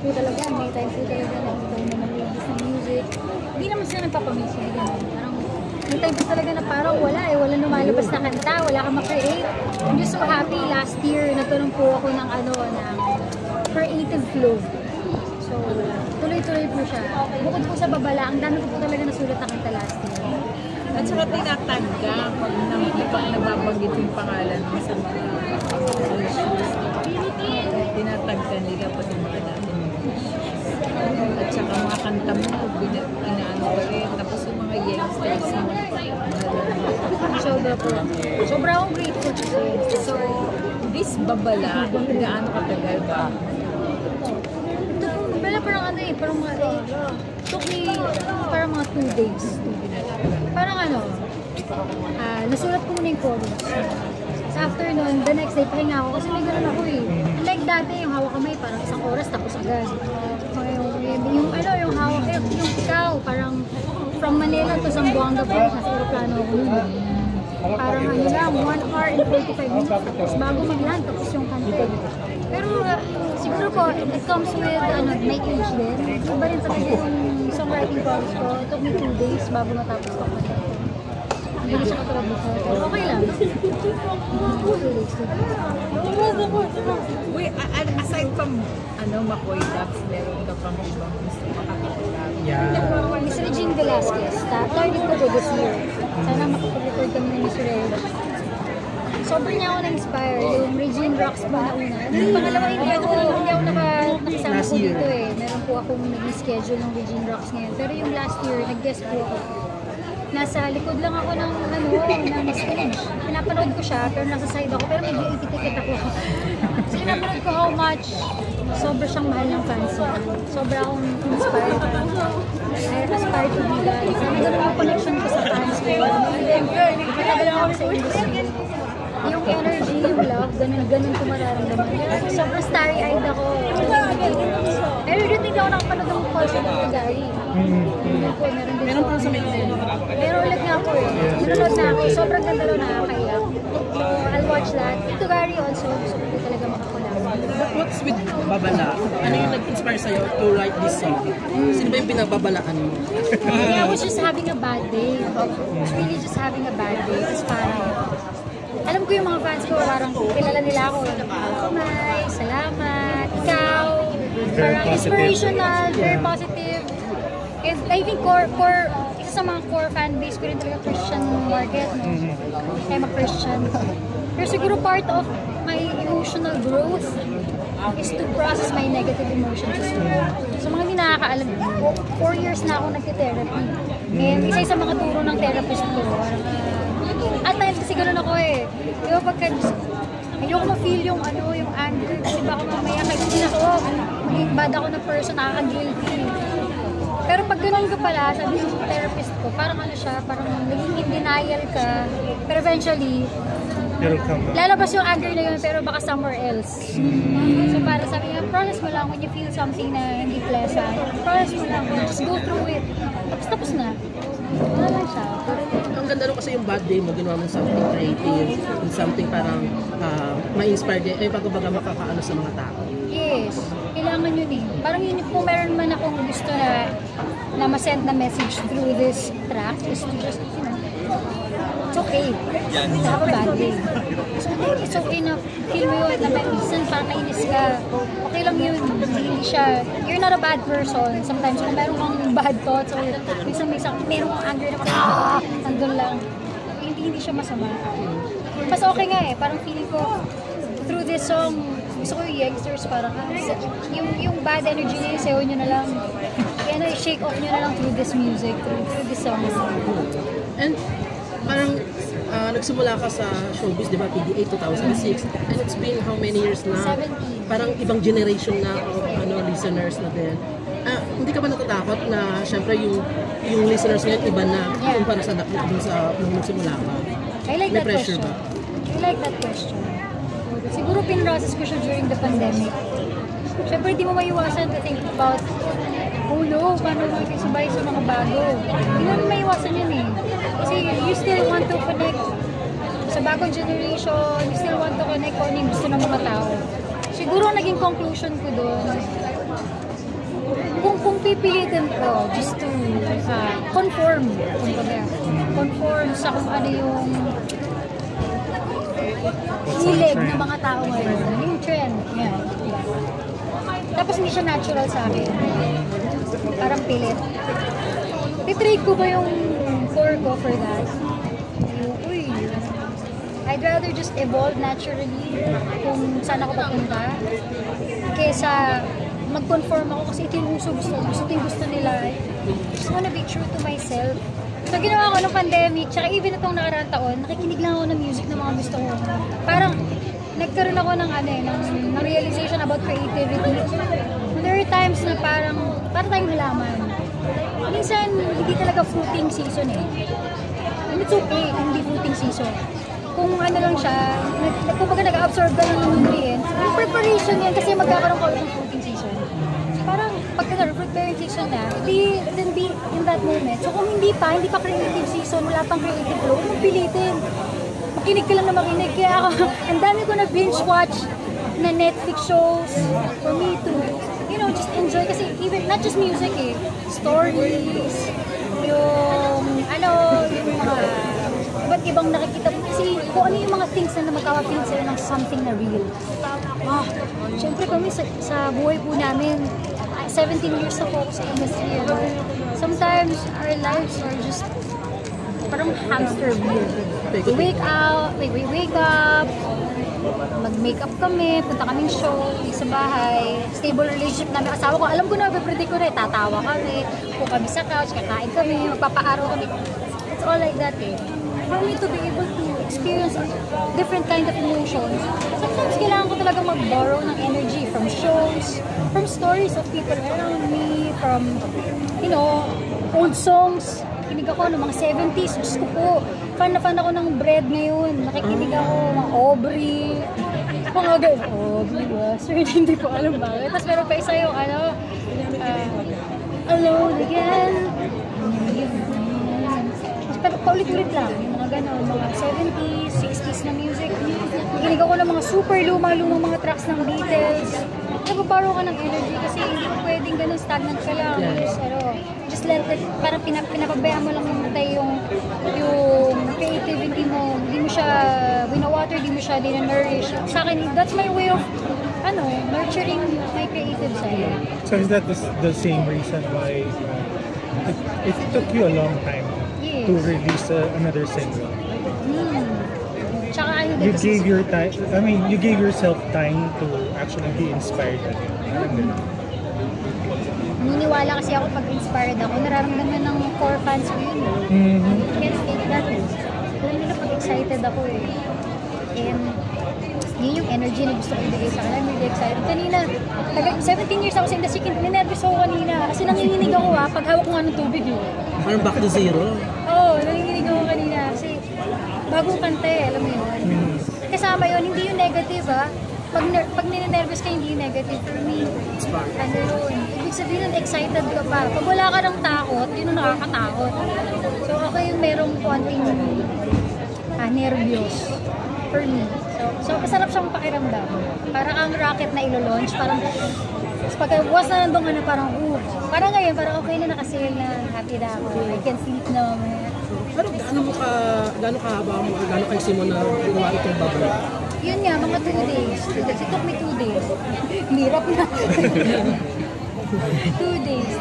po talaga, may time po talaga na ito na nag-release ng music. Hindi naman sila nagpapamiss na gano'n. Parang may time po talaga na parang wala lumalabas na kanta, wala kang ma-create. I'm just so happy last year nagkaroon po ako ng ng creative flow. So, tuloy-tuloy po siya. Bukod po sa babala, ang dami ko po talaga nasulat na kanta last year. At saka tinatag ka pag nababanggit yung pangalan mo sa mga issues. Tinatag ka nila pag yung mga natin. At saka mga kanta mo, inaano ka rin. Tapos yung mga youngsters mo. Sobra po. Sobra akong grateful kasi. So, this babala, gaano katagal ba? Ito po, babala parang parang mga, took me parang mga 2 days. Parang nasulat ko muna yung chorus. After nun, the next day, pahinga ako kasi may ganun ako eh. Like dati, yung hawak kamay, parang 1 oras tapos agad. Yung hawak, yung ikaw, parang from Manila to Zamboanga po, nasa aeroplano ako nun. Parang lang, 1 hour and 45 minutes, tapos bago mag-land, tapos yung kanta. Pero siguro po, it comes with my age din. Iba rin talaga yung songwriting process ko. It took me 2 days bago matapos ko kanta. Hindi siya katulad before. Okay lang. 2 days. Wait, aside from Makoy Dubs, meron ka pang ibang gusto makakapag? Yeah. Miss Regine Velasquez, target ko po this year. Sana makapag-record kami ng Miss Regine. Sobrang niya ako na-inspire. Yung Regine Rocks po na una. Yung pangalawa, hindi ako nakasama ko dito eh. Meron po akong nag-schedule ng Regine Rocks ngayon. Pero yung last year, nag-guest po ako. Nasa likod lang ako ng stage. Pinapanood ko siya, pero nasa side ako. Pero may VIP ticket ako. So pinapanood ko how much sobra siyang mahal ng fans niya. Sobra akong inspired. I aspire to be that. Sana ganun ang connection ko sa fans ko. Matagal ako sa industry. Yung energy, yung love, ganun ko mararamdaman. Sobrang starry-eyed ako. Pero hindi ako nakapanood ng concert ng Gary. Meron pa sa Maynila. Meron ulit nga po eh. Nanonood na ako. Sobrang ganda rin, nakakaiyak. So, I'll watch that. Ito Gary also. Gusto ko talaga makakulala. What's with babala? Ano yung nag-inspire sa'yo to write this song? Sino ba yung pinagbabalaan mo? I was just having a bad day. I was really just having a bad day. It's parang, alam ko yung mga fans ko, parang kilala nila ako. Kamay, salamat, ikaw. Parang inspirational, very positive. And I think isa sa mga core fan base ko rin talaga Christian market. No? I'm a Christian. Pero siguro part of my emotional growth is to process my negative emotions as well. So mga hindi nakakaalam, 4 years na ako nagte-therapy. And isa sa mga turo ng therapist ko, at times kasi ganun ako eh. Di ba pagka ayoko ma-feel yung anger kasi baka mamaya kaibigan ako, maging bad ako na person, nakaka-guilty. Pero pag ganun ka pala, sabi ng therapist ko, parang parang naging in denial ka, pero eventually, lalabas yung anger na yun, pero baka somewhere else. So para sabi niya, process mo lang when you feel something na hindi pleasant. Process mo lang, just go through it. Tapos na. Wala lang siya. Ang ganda rin kasi yung bad day mo, ginawa mo something creative, something parang ma-inspire din, baga makakaano sa mga tao. Yes, kailangan yun eh. Parang yun kung meron man akong gusto na ma-send na message through this track is to just, it's okay. To have a bad day. It's okay na feel mo yun, na minsan parang nainis ka. Okay lang yun. Hindi siya, you're not a bad person. Sometimes kung meron kang bad thoughts or minsan meron kang anger na parang nandun lang. Hindi siya masama. Mas okay nga eh. Parang feeling ko through this song, gusto ko yung youngsters parang yung bad energy niya, isayaw nyo na lang. Kaya shake off nyo na lang through this music, through this song. And parang nagsimula ka sa showbiz, di ba? PDA 2006. And it's been how many years na? 17. Parang ibang generation na of listeners na din. Hindi ka ba natatakot na syempre yung listeners ngayon iba na kumpara sa nung nagsimula ka? I like May that pressure question. ba? I like that question. Siguro pinrocess ko siya during the pandemic. Siyempre, di mo maiwasan to think about, oh no, paano makikisabay sa mga bago. Hindi naman maiwasan yun eh. Kasi you still want to connect sa bagong generation, you still want to connect kung ano yung gusto ng mga tao. Siguro naging conclusion ko doon, pipilitin ko just to conform. Kumbaga, conform sa kung ano yung hilig ng mga tao ngayon. Yung trend. Yan. Tapos hindi siya natural sa akin. Parang pilit. Titrade ko ba yung core ko for that? Uy. I'd rather just evolve naturally kung saan ako papunta kesa mag-conform ako kasi ito yung gusto nila. I just wanna be true to myself. So ginawa ko nung pandemic, tsaka even itong nakaraang taon, nakikinig lang ako ng music ng mga gusto ko. Parang nagkaroon ako ng ng realization about creativity. There are times na parang tayong halaman. Minsan, hindi talaga fruiting season eh. And it's okay kung hindi fruiting season. Kung ano lang siya, kumbaga nag-absorb ka ng nutrients, yung preparation yan kasi magkakaroon ka ulit ng fruiting season. Parang pagka-preparing season na, then be in that moment. So kung hindi pa creative season, wala pang creative flow, huwag pilitin. Makinig ka lang na makinig. Kaya ako, ang dami ko na binge watch na Netflix shows for me to, just enjoy. Kasi even, not just music eh, stories, yung mga iba't ibang nakikita mo. Kasi kung ano yung mga things na magkakapil sila ng something na real. Siyempre kami sa buhay po namin, 17 years na po ako sa industry. Sometimes our lives are just parang hamster wheel. We wake up, mag-makeup kami, punta kaming show sa bahay, stable relationship namin asawa ko. Alam ko na, predict ko na, tatawa kami, kung kami sa couch, kakain kami, magpapaaraw kami. It's all like that eh. For me to be able to experience different kind of emotions, sometimes kailangan ko talaga mag-borrow ng energy from shows, from stories of people around me, from, old songs. Nakikinig ako ng mga 70s, Diyos ko po. Fan na fan ako ng Bread ngayon. Nakikinig ako mga Aubrey. Mga ganyan. Aubrey ba? Sir, hindi ko alam bakit. Tapos meron pa isa yung Alone Again. Pero paulit-ulit lang. Yung mga gano'n, mga 70s, 60s na music. Nakikinig ako ng mga super lumang mga tracks ng Beatles. Nagpaparo ka ng energy kasi hindi ko pwedeng gano'n stagnant ka lang. Just let it, parang pinapabayaan mo lang yung creativity mo. Hindi mo siya winawater, hindi mo siya dinanourish. Sa akin, that's my way of nurturing my creative side. So is that the same reason why it took you a long time to release another single? Tsaka You gave your time, you gave yourself time to actually be inspired again. Naniniwala kasi ako pag inspired ako, nararamdaman ng core fans ko yun. Can't fake that. Alam nila pag excited ako eh. And yun yung energy na gusto ko ibigay sa kanila. I'm really excited. Kanina, 17 years ako sa industry, ninervous ako kanina. Kasi nanginginig ako pag hawak ko nga ng tubig eh. Parang back to zero. Oo, nanginginig ako kanina. Kasi bagong kanta eh, alam mo yun. Kasama yun, hindi yung negative Pag ninenervous ka, hindi yung negative. For me, yun. Ibig sabihin, excited ka pa. Pag wala ka ng takot, yun yung nakakatakot. So ako yung merong konting nervyos for me. So masarap siyang pakiramdam. Parang ang rocket na ilo-launch, parang pag was na nandun ka na parang parang ngayon, parang okay na nakasail na, happy na ako. I can sleep na. Pero gaano kahaba mo, gaano kasi mo na ginawa itong bubble? Yun nga, mga 2 days. It took me 2 days. Hirap na. 2 days.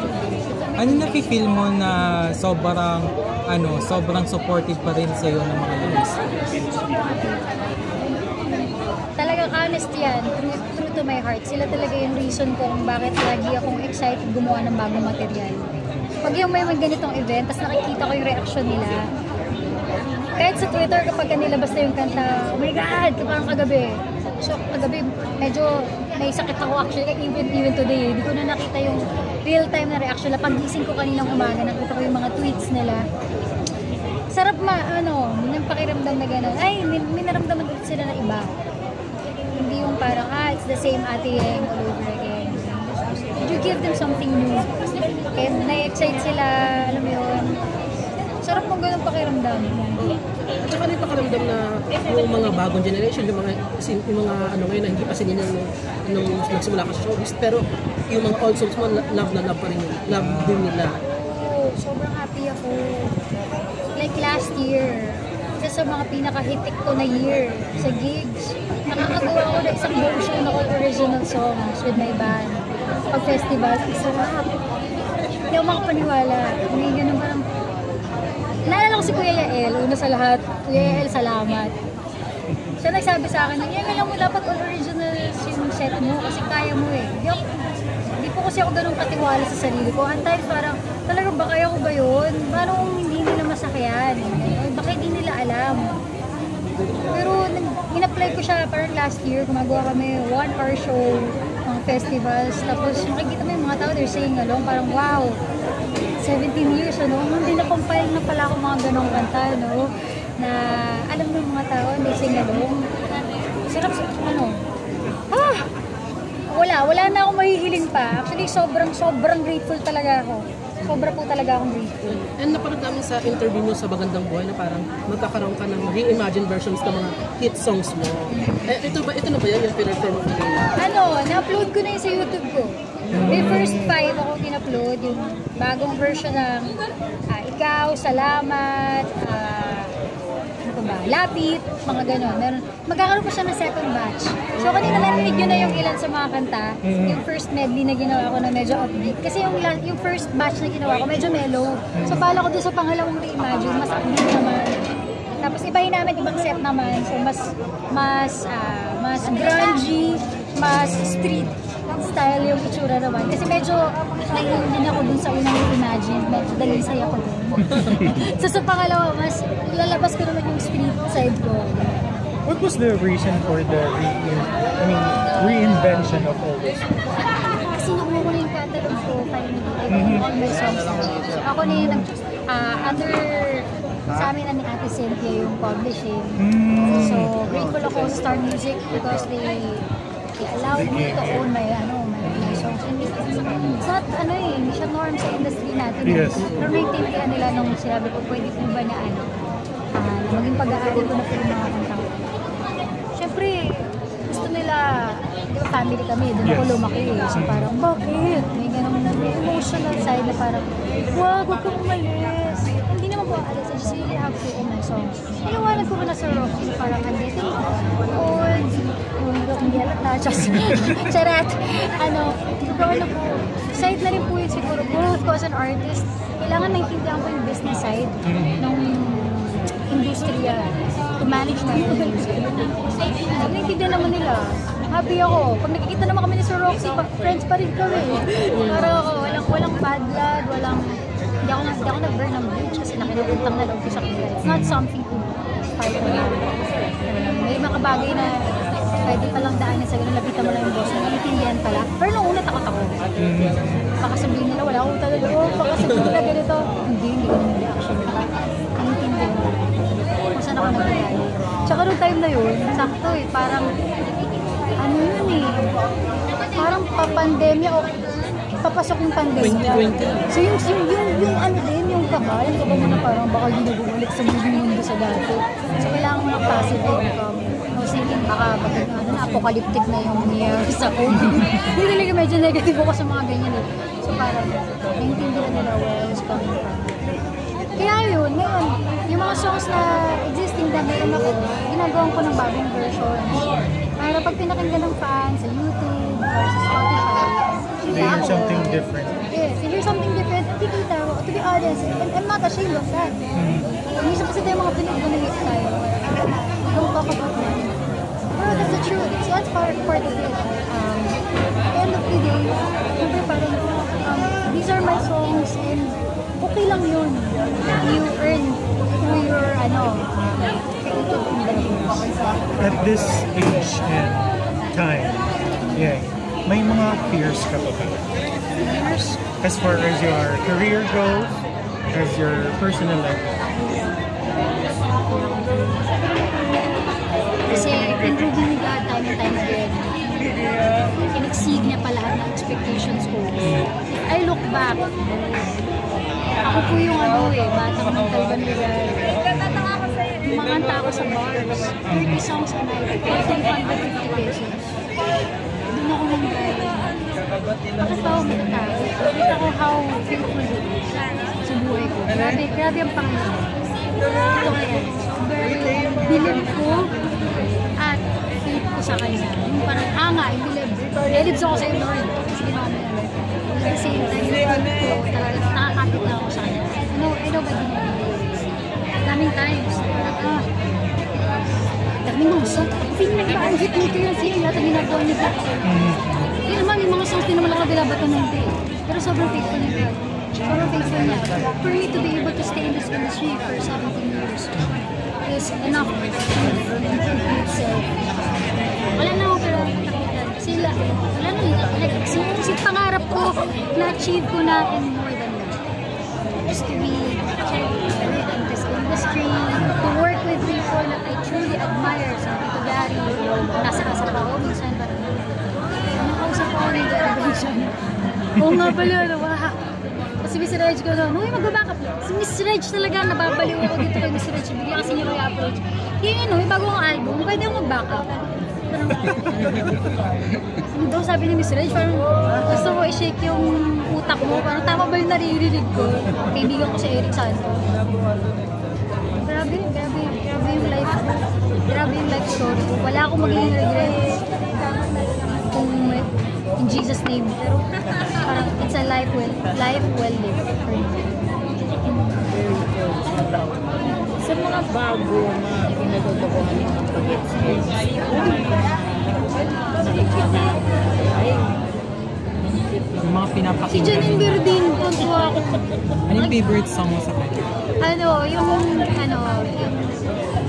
Ano nafe-feel mo na sobrang supportive pa rin sa'yo ng mga listeners? Talagang honest yan. True to my heart. Sila talaga yung reason kung bakit lagi akong excited gumawa ng bagong material. Pag yung may ganitong event, tapos nakikita ko yung reaction nila, kahit sa Twitter kapag nilabas na yung kanta, oh my God, parang kagabi. So kagabi, medyo may sakit ako actually, even today. Hindi ko na nakita yung real-time na reaction. Pag-gising ko kaninang umaga, nakita ko yung mga tweets nila. Sarap ng pakiramdam na gano'n. Ay, may naramdaman ulit sila na iba. Hindi yung parang, it's the same Ate Yeng all over again. You give them something new. Kaya na-excite sila, alam mo yun. Sarap mong ganun pakiramdam. lang. At saka ano yung pakaramdam na yung mga bagong generation, yung mga ano ngayon na hindi pa sinina nung nagsimula ka sa showbiz, pero yung mga old songs mo, love na love pa rin yun. Love din nila. Oo, sobrang happy ako. Like last year, isa sa mga pinaka-hitik ko na year sa gigs, nakakagawa ako na isang buong show na called Original Songs with my band. Pag festival, sarap. Hindi ako makapaniwala. May ganun parang... Naalala ko si Kuya Yael, una sa lahat. Kuya Yael, salamat. Siya nagsabi sa akin, alam mo dapat all originals yung set mo kasi kaya mo eh. Hindi po kasi ako ganun katiwala sa sarili ko. At times parang, talaga ba kaya ko ba yun? Paano kung hindi nila masakyan? Baka hindi nila alam. Pero in-apply ko siya parang last year, gumagawa kami 1-hour show, mga festivals. Tapos makikita mo yung mga tao, they're saying along, parang wow, 17 years, ano? Hindi na-compile na pala ako mga ganong kanta, no? Na alam mo mga tao, they sing along. Sarap, ano? Wala na akong mahihiling pa. Actually, sobrang grateful talaga ako. Sobra po talaga akong grateful. And napanood namin sa interview mo sa Magandang Buhay na parang magkakaroon ka ng reimagined versions ng mga hit songs mo. Ito na ba yan yung pinag-perform mo nila? Na-upload ko na yun sa YouTube ko. May first 5 ako in-upload, yung bagong version ng Ikaw, Salamat, Lapit, mga gano'n. Magkakaroon ko siya ng second batch. So kanina narinig nyo na yung ilan sa mga kanta. Yung first medley na ginawa ko na medyo upbeat. Kasi yung first batch na ginawa ko medyo mellow. So pala ko doon sa pangalawang reimagine, mas upbeat naman. Tapos ibahin namin ibang set naman. So mas grungy, mas street style yung itsura naman. Kasi medyo naiunin ako dun sa unang imagine. Medyo dalisay ako dun. So sa pangalawa, mas lalabas ko naman yung street side ko. What was the reason for the reinvention of all this? Kasi nakuha ko na yung catalog ko, finally, all my songs na. So ako na yung under sa amin na ni Ate Cynthia yung publishing. So grateful ako sa Star Music because they allowed me to own my songs. And it's not, hindi siya norm sa industry natin. Yes. Pero naintindihan nila nung sinabi ko, pwede po ba na maging pag-aari ko na po yung mga kantang. Siyempre, gusto nila, di ba family kami, doon ako lumaki. So parang, bakit? May ganun na, may emotional side na parang, wag kang umalis. Hindi naman po alis, I just really have to own my songs. Iniwanag ko na sa Rocky, parang andito, old, hindi alata, charat. Pero po, side na rin po yun siguro, both ko as an artist, kailangan naintindihan ko yung business side ng industriya, to manage my own music. Naintindihan naman nila. Happy ako. Pag nakikita naman kami ni Sir Roxy, friends pa rin kami. Para ako, walang bad blood, hindi ako nag-burn ng bridge kasi nakinupuntang na loob ko sa kanila. It's not something to fight about. May mga bagay na pwede palang daanin sa ganun, lapitan mo lang yung boss, naiintindihan pala. Pero nung una, takot ako. Baka sabihin nila, wala akong talaga, baka sabihin nila ganito. Hindi ko naman reaction. Naiintindihan ko. Kung saan ako nagkakaya. Tsaka nung time na yun, sakto parang, parang pa-pandemya o papasok yung pandemya. So yung yung kaba mo na parang baka hindi na bumalik sa mundo sa dati. So kailangan mo ng passive income. Thinking baka apocalyptic na yung nangyayari sa COVID. Hindi talaga medyo negative ako sa mga ganyan eh. So parang naintindihan nila where I was coming from. Kaya yun, ngayon, yung mga songs na existing na meron ako, ginagawan ko ng bagong versions. Para pag pinakinggan ng fans sa YouTube or sa Spotify, Hear something different. Yes, you hear something different. Kikita mo, to be honest, and I'm not ashamed of that. Minsan kasi tayo mga pinag-donate tayo. Don't talk about money. Pero that's the truth. So that's part of it. At the end of the day, parang, these are my songs and okay lang yun. You earn through your, creative endeavors. At this age and time, may mga fears ka pa ba? Fears? As far as your career goes, as your personal life. Kasi improving ni God time and time again. In-exceed niya pa lahat ng expectations ko. If I look back, ako po yung batang ng Talban Rizal. Kumakanta ako sa bars. 30 songs a night. 250 pesos. Doon ako nang galing. Tapos ako matatao. Nakita ko how faithful it is sa buhay ko. Grabe ang Panginoon. Ito kaya. Bilib ko at faith ko sa Kanya. Yung parang yung bilib. Relibs ako sa iyo, Lord. Kasi ginawa mo namin. At the same time, yung faith ko, talaga nakakapit lang ako sa Kanya. I know ba din daming times. Daming mga songs. Feeling na ba ang hit nito yung sino yata ginagawa nito. Hindi naman yung mga songs din naman ako binabato ng hindi. Pero sobrang faithful niya. Sobrang faithful niya. For me to be able to stay in this industry for 17 years is enough to itself. Wala na ako pero sila. Wala na like, si pangarap ko na-achieve ko na and more than that. Is to be in this industry, to work with people that I truly admire. Sa Tito Gary, nasa pa ako minsan, parang nakausap ako ng graduation. Oo nga pala, wow. Kasi Miss Reg ko na, magbabackup. Si Miss Reg talaga, nababaliw ako dito kay Miss Reg. Bigla kasi niya may approach. Yung may bagong album, pwede akong mag-backup. Ano daw sabi ni Miss Reg, parang gusto mo i-shake yung utak mo, parang tama ba yung naririnig ko? Kaibigan ko si Eric Santo. Grabe yung life ko. Grabe yung life story ko. Wala akong magiging regrets kung in Jesus' name. Pero parang it's a life well lived for me. Sa mga bago na pinagagawa ng pag-gets Yung mga Si pinapakinggan. Janine Birdin, tuwa ako. Anong favorite song mo sa kanya?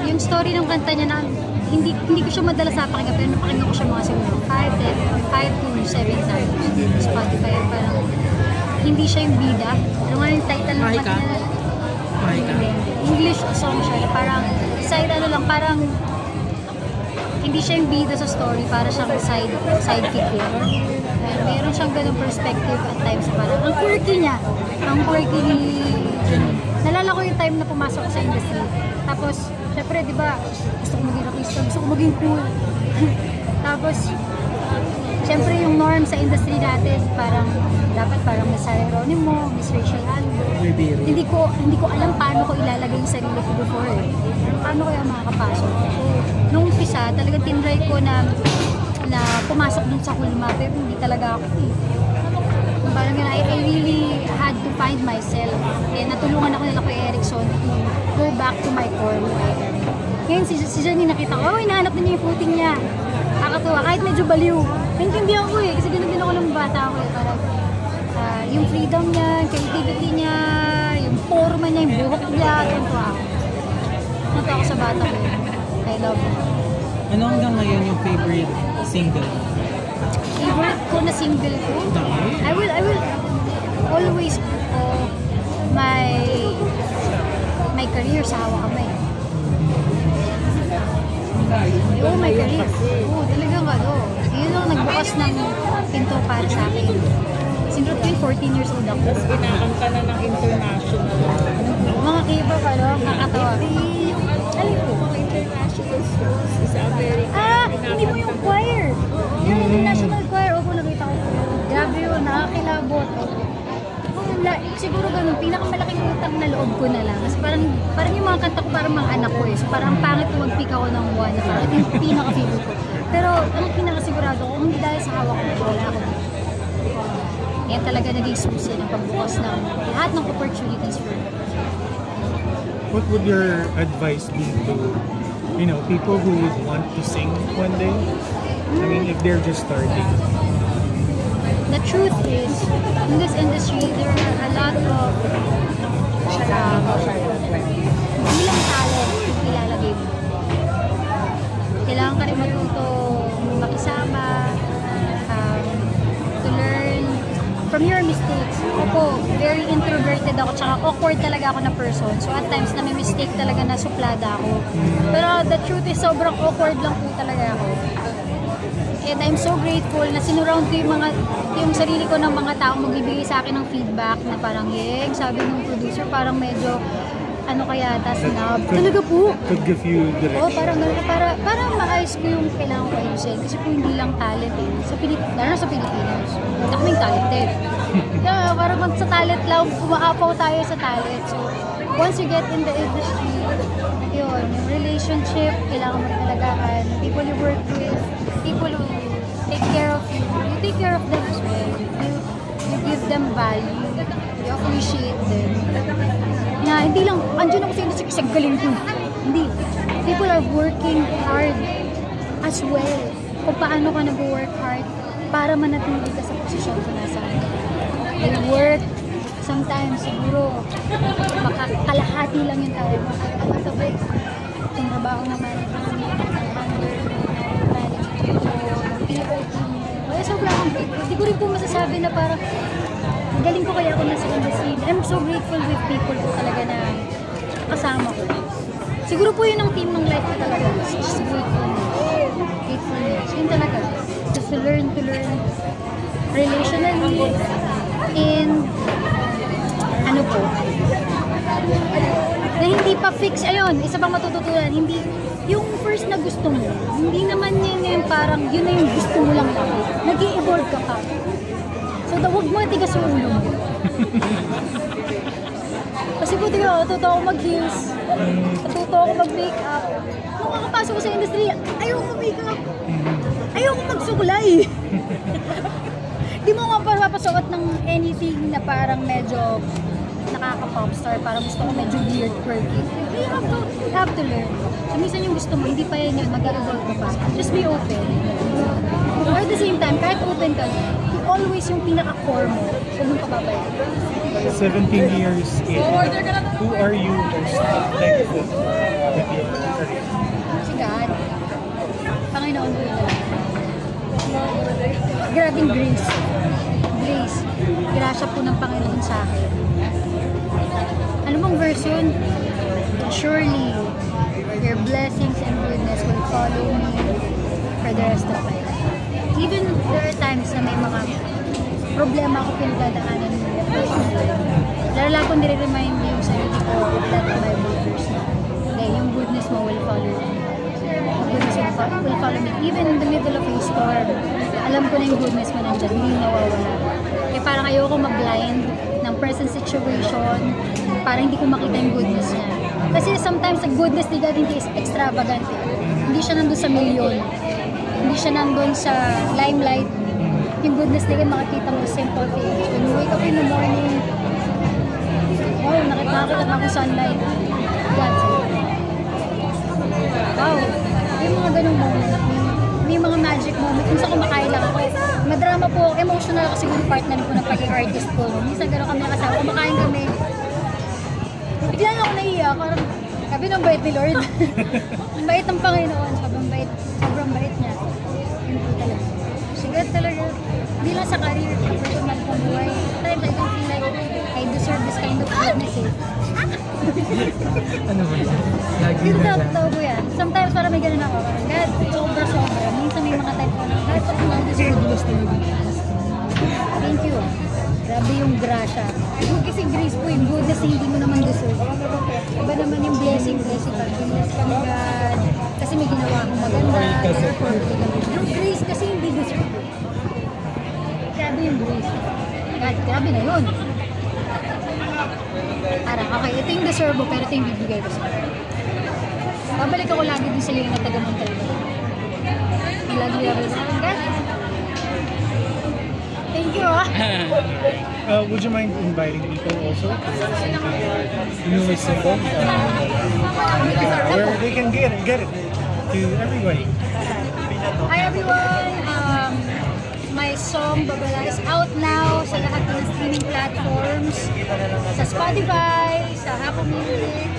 Yung story ng kanta niya na hindi ko siya madalas napakinggan pero napakinggan ko siya mga siguro 5 to 7 times sa Spotify. Parang hindi siya yung bida. Ano nga yung title ng kanta niya? English song siya. Parang parang hindi siya yung bida sa story, para siyang sidekick yun. Meron siyang ganung perspective at times parang ang quirky niya. Ang quirky ni nalala ko yung time na pumasok sa industry. Tapos, syempre, di ba, gusto ko maging artista, gusto ko maging cool. Tapos, syempre yung norm sa industry natin, dapat parang Miss Sarah Geronimo, Miss Rachel Aldo. Hindi ko alam paano ko ilalagay yung sarili ko before. Paano kaya makakapasok. So, nung umpisa, talagang tinry ko na pumasok dun sa Kulma, pero hindi talaga ako. Parang yun, I really had to find myself. Kaya natulungan ako nila kay Erickson to go back to my core. Ngayon, si Janine nakita ko, hinahanap na niya yung footing niya. Nakakatuwa, kahit medyo baliw. Naintindihan ko kasi ganun din ako ng bata ko. Parang yung freedom niya, yung creativity niya, yung forma niya, yung buhok niya, tuntua ako. Tuntua ako sa bata ko. I love it. Ano hanggang ngayon yung favorite single? Favorite ko na single ko? I will always my career sa Hawa Kamay. My career. Talagang yun ang nagbukas ng pinto para sa akin. Sinrot ko 14 years old ako. Tapos kinakanta na ng international. Mga K-pop, kakatawa. Alin po? International schools is a very hindi mo yung choir. Yung international choir, nakita ko. Grabe yun, nakakilabot. Siguro ganun, pinakamalaking utang na loob ko na lang. Kasi parang yung mga kanta ko parang mga anak ko So parang pangit kung mag-pick ako ng one na parang yung pinaka-favorite ko. Pero ang pinakasigurado ko, kung hindi dahil sa hawak ko, wala ako. Yan talaga naging susi ng pagbukas ng lahat ng opportunities for me. What would your advice be to, people who would want to sing one day? I mean, if they're just starting. The truth is, in this industry, there are a lot of hindi lang talent yung ilalagay mo. Kailangan ka rin matuto makisama, to learn from your mistakes. Ako, very introverted ako, tsaka awkward talaga ako na person. So at times na may mistake talaga na suplada ako. Pero the truth is, sobrang awkward lang po talaga ako. And I'm so grateful na sinurround ko yung sarili ko ng mga taong magbibigay sa akin ng feedback na parang, sabi ng producer, parang medyo, ano kaya, snob. Talaga po. Could give you Oo, direction. para maayos ko yung kailangan ko ayusin. Kasi po hindi lang talent eh. Lalo sa Pilipinas. Hindi kaming talented. Kaya parang sa talent lang, umaapaw tayo sa talent. So, once you get in the industry, yun, yung relationship, kailangan mo rin alagaan. People you work with, people who take care of you. You take care of them as well. You give them value. You appreciate them. Na hindi lang, andyan ako sa industry kasi galing ko. Hindi. People are working hard as well. Kung paano ka nag-work hard para manatili ka sa posisyon kung nasaan. They work, sometimes siguro, makakalahati lang yung tayo. Ang sabay, yung trabaho naman, kaya sobrang grateful. Hindi ko rin po masasabi na parang galing ko kaya ako nasa industry. I'm so grateful with people ko talaga na kasama ko. Siguro po yun ang team ng life ko talaga. Just gratefulness. Gratefulness. Yun talaga. Just to learn relationally and ano po na hindi pa fix. Ayun, isa pang matututunan. Hindi, yung first na gusto mo, hindi naman yun yung parang yun na yung gusto mo lang lagi. Nag-i-evolve ka pa. So, huwag mo tigas yung ulo mo. Kasi po, diba, natuto ako mag-heels. Natuto ako mag-makeup. Nung kakapasok ko sa industry, ayoko mag-makeup. Ayoko magsukulay. Di mo nga papasukat ng anything na parang medyo nakaka-popstar. Parang gusto ko medyo weird, quirky. You have to learn. So, minsan yung gusto mo, hindi pa yan yun, mag-evolve ka pa. Just be open. Or at the same time, kahit open ka, always yung pinaka-core mo, huwag mong pababayan. 17 years in, who are you most thankful with your career? Si God. Panginoon ko yun. Grabing grace. Grace. Grasya po ng Panginoon sa akin. Ano bang version? Surely, your blessings and goodness will follow me for the rest of my life. Even there are times na may mga problema ako pinagdadaanan ng personal. Lalo lang kung nire-remind yung sarili ko that the Bible verse na. Okay, yung goodness mo will follow me. Goodness will follow me. Even in the middle of a storm, alam ko na yung goodness mo nandiyan, hindi nawawala. Eh parang ayoko mag-blind ng present situation para hindi ko makita yung goodness niya. Kasi sometimes the goodness ni God hindi is extravagant. Hindi siya nandun sa milyon. Hindi siya nandun sa limelight. Yung goodness ni God makikita mo sa simple things. When you wake up in the morning, wow, nakita na ako sunlight. God, wow, yung mga ganong moment. May mga magic moment. Minsan kumakain lang ako. Madrama po, emotional ako siguro partner ko ng pagiging artist ko. Minsan gano'n kami nakasama. Kumakain kami. Bigla na ako naiiyak. Parang, sabi ng bait ni Lord. Ang bait ng Panginoon. Sobrang bait niya. Yun po talaga. Sigat talaga. Hindi lang sa career, personal kong buhay. Times I don't feel like I deserve this kind of goodness eh. Ano ba? Lagi Pero na lang. totoo po yan. Sometimes parang may ganun ako. Parang, God, sobra. Minsan may mga time ko na, God, parang lang deserve this talaga. Thank you. Grabe yung grasya. Yung kasi grace po, yung goodness na hindi mo naman deserve. Iba naman yung blessing pa. Bless kami God. Kasi may ginawa akong maganda. Therefore, yung grace kasi hindi deserve. Grabe yung grace. God, grabe na yun. Parang, okay, ito yung deserve mo, pero ito yung bibigay ko sa'yo. Babalik ako lagi din sa iyo na taga-Montalban. Lagi ako sa God. Thank you, Would you mind inviting people also to listen to your newest single? Where they can get it to everybody. Hi everyone! My song Babala is out now sa lahat ng streaming platforms. Sa Spotify, sa Apple Music,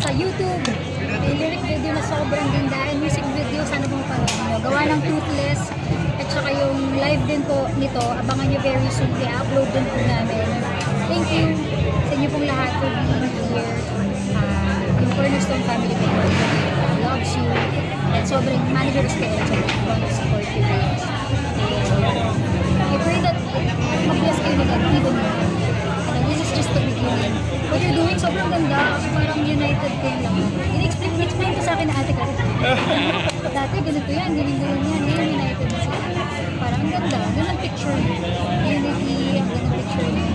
sa YouTube. May lyric video na sobrang ganda and music video, sana pong panood nyo. Gawa ng Toothless at saka yung live din po nito, abangan nyo very soon. I-upload din po namin. Thank you sa inyo pong lahat for being here. Yung Cornerstone Family loves you. And sobrang manager is kayo sa mga support you guys. I pray that mag-bless kayo na even more. This is just the beginning. Put you're doing, sobrang ganda. So, parang united kayo lang. In-explain ko sa akin na ate ko. Dati ganito yan, ganyan yan. Ngayon united na sila. Parang ang ganda. Ganda ang picture. Unity, ang ganda picture.